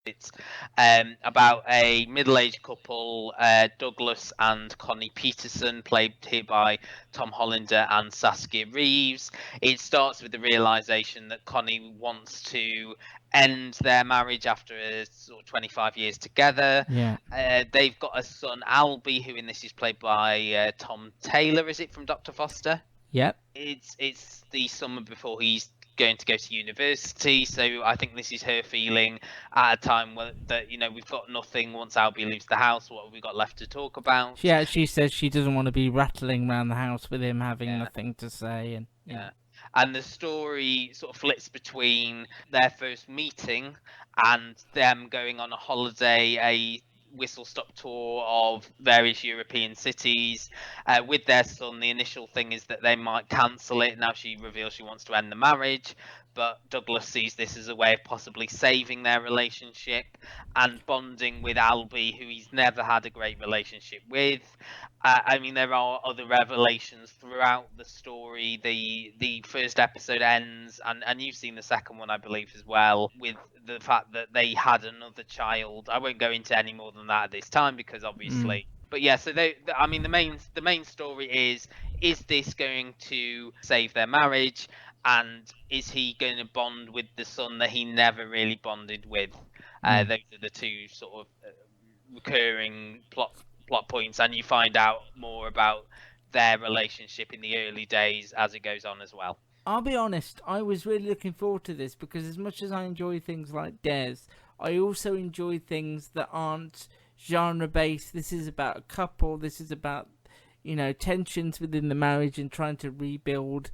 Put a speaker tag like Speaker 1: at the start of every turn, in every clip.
Speaker 1: It's about a middle-aged couple, Douglas and Connie Peterson, played here by Tom Hollander and Saskia Reeves. It starts with the realization that Connie wants to end their marriage after sort of 25 years together.
Speaker 2: Yeah.
Speaker 1: They've got a son, Albie, who in this is played by Tom Taylor, is it, from Dr. Foster?
Speaker 2: Yep.
Speaker 1: It's the summer before he's going to go to university, so I think this is her feeling at a time that we've got nothing once Albie leaves the house. What have we got left to talk about?
Speaker 2: Yeah, she says she doesn't want to be rattling around the house with him having
Speaker 1: Yeah.
Speaker 2: nothing to say, and
Speaker 1: Yeah. And the story sort of flips between their first meeting and them going on a holiday, a whistle-stop tour of various European cities with their son. The initial thing is that they might cancel it. Now she reveals she wants to end the marriage, but Douglas sees this as a way of possibly saving their relationship and bonding with Albie, who he's never had a great relationship with. I mean, there are other revelations throughout the story. The first episode ends, and you've seen the second one, I believe, as well, with the fact that they had another child. I won't go into any more than that at this time because obviously. But yeah, so I mean, the main story is this going to save their marriage, and is he going to bond with the son that he never really bonded with? Those are the two sort of recurring plot points, and you find out more about their relationship in the early days as it goes on as well.
Speaker 2: I'll be honest, I was really looking forward to this because as much as I enjoy things like Des, I also enjoy things that aren't genre based. This is about a couple. This is about tensions within the marriage and trying to rebuild.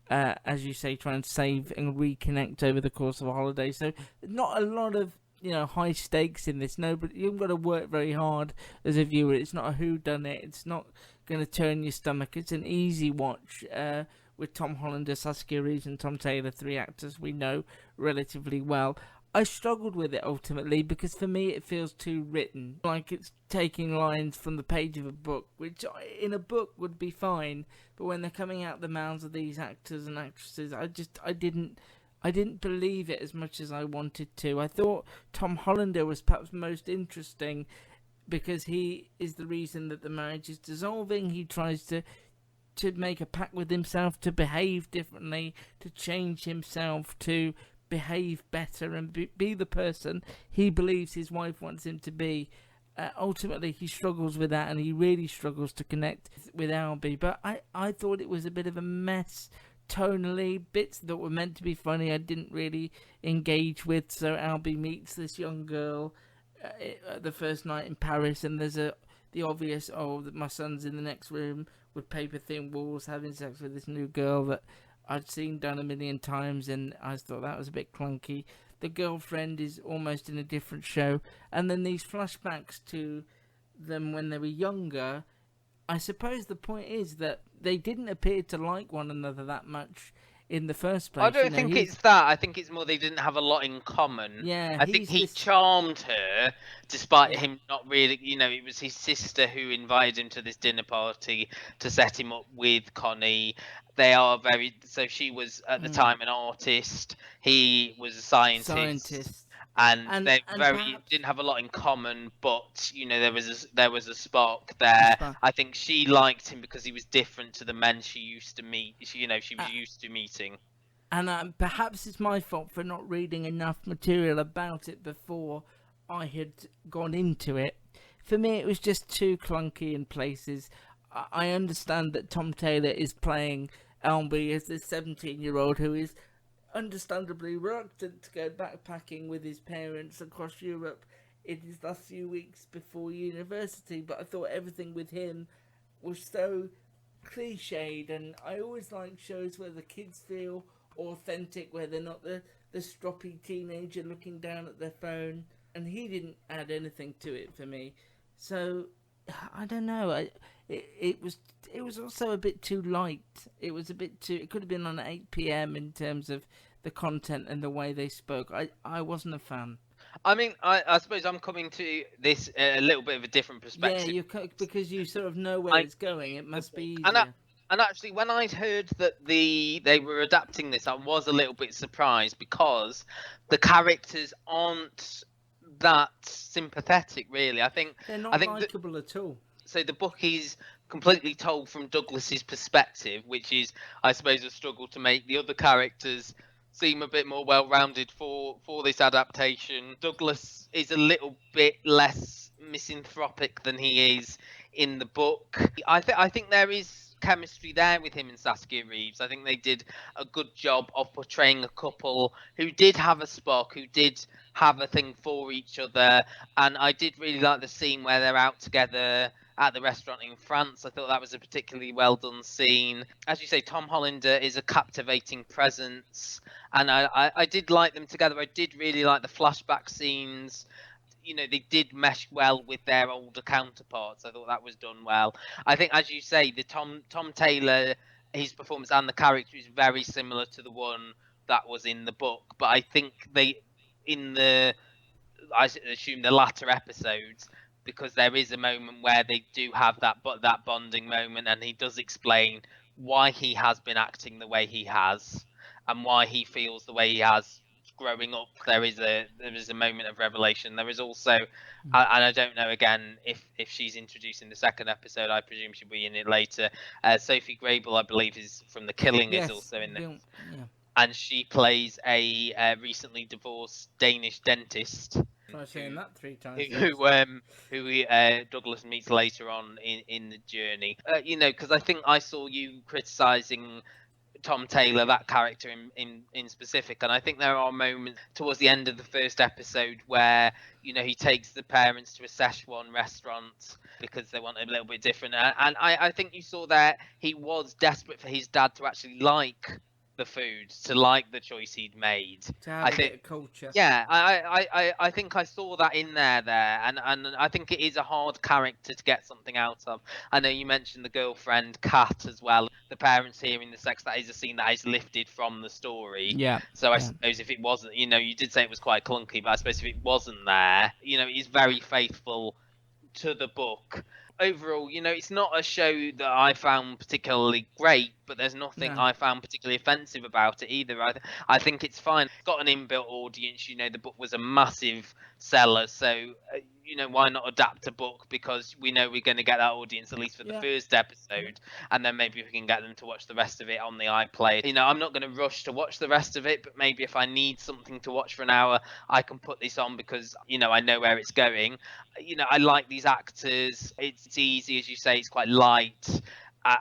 Speaker 2: As you say, try and save and reconnect over the course of a holiday. So not a lot of high stakes in this. No, but you've got to work very hard as a viewer. It's not a whodunit. It's not going to turn your stomach. It's an easy watch with Tom Hollander, Saskia Reeves, and Tom Taylor, three actors we know relatively well. I struggled with it ultimately because for me it feels too written, like it's taking lines from the page of a book, which in a book would be fine, but when they're coming out the mouths of these actors and actresses, I didn't believe it as much as I wanted to. I thought Tom Hollander was perhaps most interesting because he is the reason that the marriage is dissolving. He tries to make a pact with himself, to behave differently, to change himself, to behave better and be the person he believes his wife wants him to be. Ultimately, he struggles with that, and he really struggles to connect with Albie. But I thought it was a bit of a mess tonally. Bits that were meant to be funny I didn't really engage with. So Albie meets this young girl the first night in Paris, and there's the obvious, that my son's in the next room with paper thin walls having sex with this new girl that I'd seen done a million times, and I thought that was a bit clunky. The girlfriend is almost in a different show, and then these flashbacks to them when they were younger. I suppose the point is that they didn't appear to like one another that much in the first place.
Speaker 1: I don't think it's that. I think it's more they didn't have a lot in common.
Speaker 2: Yeah,
Speaker 1: I think he charmed her, despite him not really. It was his sister who invited him to this dinner party to set him up with Connie. They are very. So she was at the time an artist. He was a scientist. And they didn't have a lot in common, but there was a spark there. I think she liked him because he was different to the men she used to meet. She was used to meeting.
Speaker 2: And perhaps it's my fault for not reading enough material about it before I had gone into it. For me, it was just too clunky in places. I understand that Tom Taylor is playing Albie as this 17-year-old who is understandably reluctant to go backpacking with his parents across Europe in his last few weeks before university, but I thought everything with him was so cliched, and I always like shows where the kids feel authentic, where they're not the stroppy teenager looking down at their phone, and he didn't add anything to it for me. So I don't know. It was also a bit too light. It was a bit too. It could have been on 8 p.m. in terms of the content and the way they spoke. I wasn't a fan.
Speaker 1: I mean, I suppose I'm coming to this a little bit of a different perspective.
Speaker 2: Yeah, because you sort of know where it's going. It must be easier.
Speaker 1: And actually, when I'd heard that they were adapting this, I was a little bit surprised because the characters aren't that sympathetic, really.
Speaker 2: They're
Speaker 1: I
Speaker 2: not
Speaker 1: think that,
Speaker 2: likable at all.
Speaker 1: so the book is completely told from Douglas's perspective, which is, I suppose, a struggle to make the other characters seem a bit more well-rounded for this adaptation. Douglas is a little bit less misanthropic than he is in the book. I think there is chemistry there with him and Saskia Reeves. I think they did a good job of portraying a couple who did have a spark, who did have a thing for each other, and I did really like the scene where they're out together at the restaurant in France. I thought that was a particularly well done scene. As you say, Tom Hollander is a captivating presence, and I did like them together. I did really like the flashback scenes. You know, they did mesh well with their older counterparts. I thought that was done well. I think, as you say, the Tom Taylor, his performance and the character is very similar to the one that was in the book, but I think they in the I assume the latter episodes, because there is a moment where they do have that bonding moment, and he does explain why he has been acting the way he has and why he feels the way he has growing up. There is a moment of revelation. There is also, and I don't know again if she's introduced in the second episode. I presume she'll be in it later. Sophie Grable, I believe, is from The Killing, is
Speaker 2: Yes,
Speaker 1: also in there,
Speaker 2: yeah.
Speaker 1: and she plays a recently divorced Danish dentist
Speaker 2: Try saying that 3 times
Speaker 1: who
Speaker 2: fast.
Speaker 1: who, um, who Douglas meets later on in the journey. You know, because I think I saw you criticizing Tom Taylor, that character in specific, and I think there are moments towards the end of the first episode where, you know, he takes the parents to a Szechuan restaurant because they want a little bit different, and I think you saw that he was desperate for his dad to actually like the food, to like the choice he'd made.
Speaker 2: To have
Speaker 1: I
Speaker 2: a
Speaker 1: think,
Speaker 2: bit of culture.
Speaker 1: yeah, I think I saw that in there, and I think it is a hard character to get something out of. I know you mentioned the girlfriend Kat as well. The parents hearing the sex, that is a scene that is lifted from the story.
Speaker 2: Yeah.
Speaker 1: So I
Speaker 2: Yeah.
Speaker 1: suppose if it wasn't, you know, you did say it was quite clunky, but I suppose if it wasn't there, you know, it's very faithful to the book. Overall, you know, it's not a show that I found particularly great, but there's nothing
Speaker 2: No.
Speaker 1: I found particularly offensive about it either. I think it's fine. It's got an inbuilt audience. You know, the book was a massive seller, so you know, why not adapt a book, because we know we're going to get that audience at least for the
Speaker 2: Yeah.
Speaker 1: first episode, and then maybe we can get them to watch the rest of it on the iPlayer. You know, I'm not going to rush to watch the rest of it, but maybe if I need something to watch for an hour, I can put this on because, you know, I know where it's going. You know, I like these actors. It's easy, as you say, it's quite light.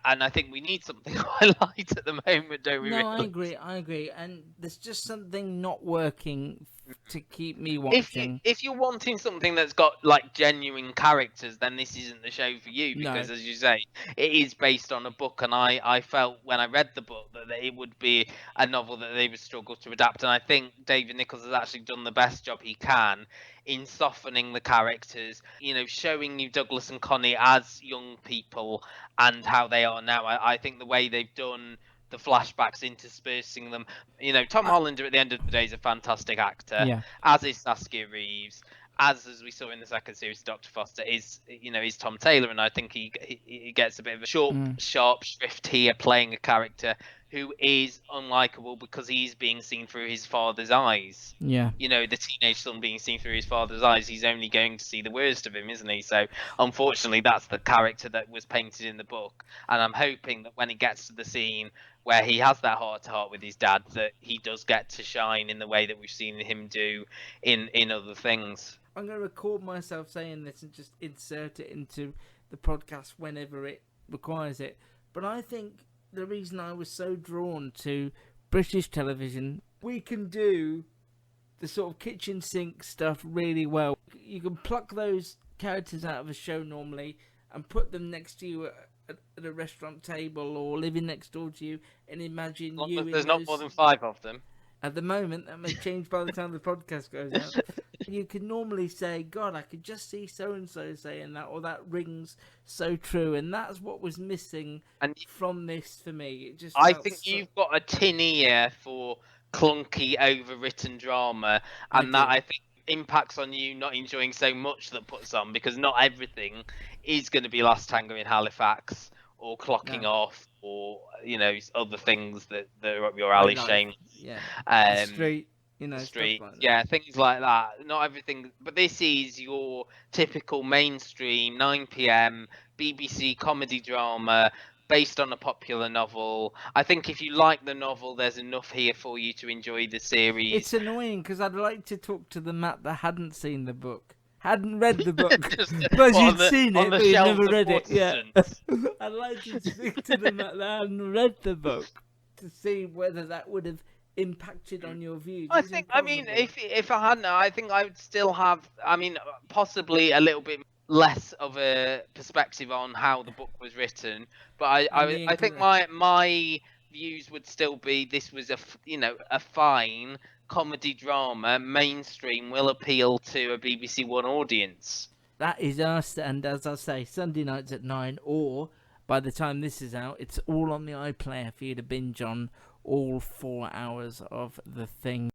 Speaker 1: And I think we need something quite light at the moment, don't we,
Speaker 2: No, I
Speaker 1: really?
Speaker 2: agree. I agree. And there's just something not working to keep me
Speaker 1: If
Speaker 2: watching.
Speaker 1: if you're wanting something that's got like genuine characters, then this isn't the show for you,
Speaker 2: No.
Speaker 1: because, as you say, it is based on a book, and I felt when I read the book that it would be a novel that they would struggle to adapt, and I think David Nicholls has actually done the best job he can in softening the characters, you know, showing you Douglas and Connie as young people and how they are now. I think the way they've done the flashbacks, interspersing them, you know, Tom
Speaker 2: I,
Speaker 1: Hollander at the end of the day is a fantastic actor,
Speaker 2: yeah.
Speaker 1: as is Saskia Reeves, as we saw in the second series, Dr. Foster is Tom Taylor, and I think he gets a bit of a sharp shrift here, playing a character who is unlikable because he's being seen through his father's eyes.
Speaker 2: Yeah.
Speaker 1: You know, the teenage son being seen through his father's eyes, he's only going to see the worst of him, isn't he? So, unfortunately, that's the character that was painted in the book, and I'm hoping that when it gets to the scene where he has that heart to heart with his dad, that he does get to shine in the way that we've seen him do in other things.
Speaker 2: I'm going to record myself saying this and just insert it into the podcast whenever it requires it. But I think the reason I was so drawn to British television, we can do the sort of kitchen sink stuff really well. You can pluck those characters out of a show normally and put them next to you at a restaurant table or living next door to you, and imagine you in
Speaker 1: There's
Speaker 2: those...
Speaker 1: not more than 5 of them.
Speaker 2: At the moment, that may change by the time the podcast goes out. You can normally say, God, I could just see so-and-so saying that, or that rings so true. And that's what was missing from this for me. It just
Speaker 1: I think you've got a tin ear for clunky, overwritten drama, and that I think impacts on you not enjoying so much that puts on, because not everything is going to be Last Tango in Halifax or Clocking Off, or, you know, other things that are up your alley, Shane.
Speaker 2: Yeah.
Speaker 1: Um,
Speaker 2: Street. You know, stuff
Speaker 1: Street,
Speaker 2: like that.
Speaker 1: yeah, things like that. Not everything, but this is your typical mainstream 9 p.m. BBC comedy drama based on a popular novel. I think if you like the novel, there's enough here for you to enjoy the series.
Speaker 2: It's annoying because I'd like to talk to the Matt that hadn't seen the book, hadn't read the book,
Speaker 1: Just
Speaker 2: but
Speaker 1: what,
Speaker 2: you'd seen
Speaker 1: on
Speaker 2: it,
Speaker 1: the
Speaker 2: but you'd
Speaker 1: shelves
Speaker 2: never
Speaker 1: of
Speaker 2: read it. Yeah,
Speaker 1: Waterstones.
Speaker 2: I'd like to speak to the Matt that hadn't read the book to see whether that would have impacted on your views.
Speaker 1: I
Speaker 2: It's
Speaker 1: think, I mean,
Speaker 2: impossible.
Speaker 1: if I hadn't, I think I would still have, I mean, possibly a little bit less of a perspective on how the book was written, but
Speaker 2: And
Speaker 1: I think my views would still be this was a fine comedy drama, mainstream, will appeal to a BBC One audience.
Speaker 2: that is us, and as I say, Sunday nights at 9, or by the time this is out, it's all on the iPlayer for you to binge on all 4 hours of the thing.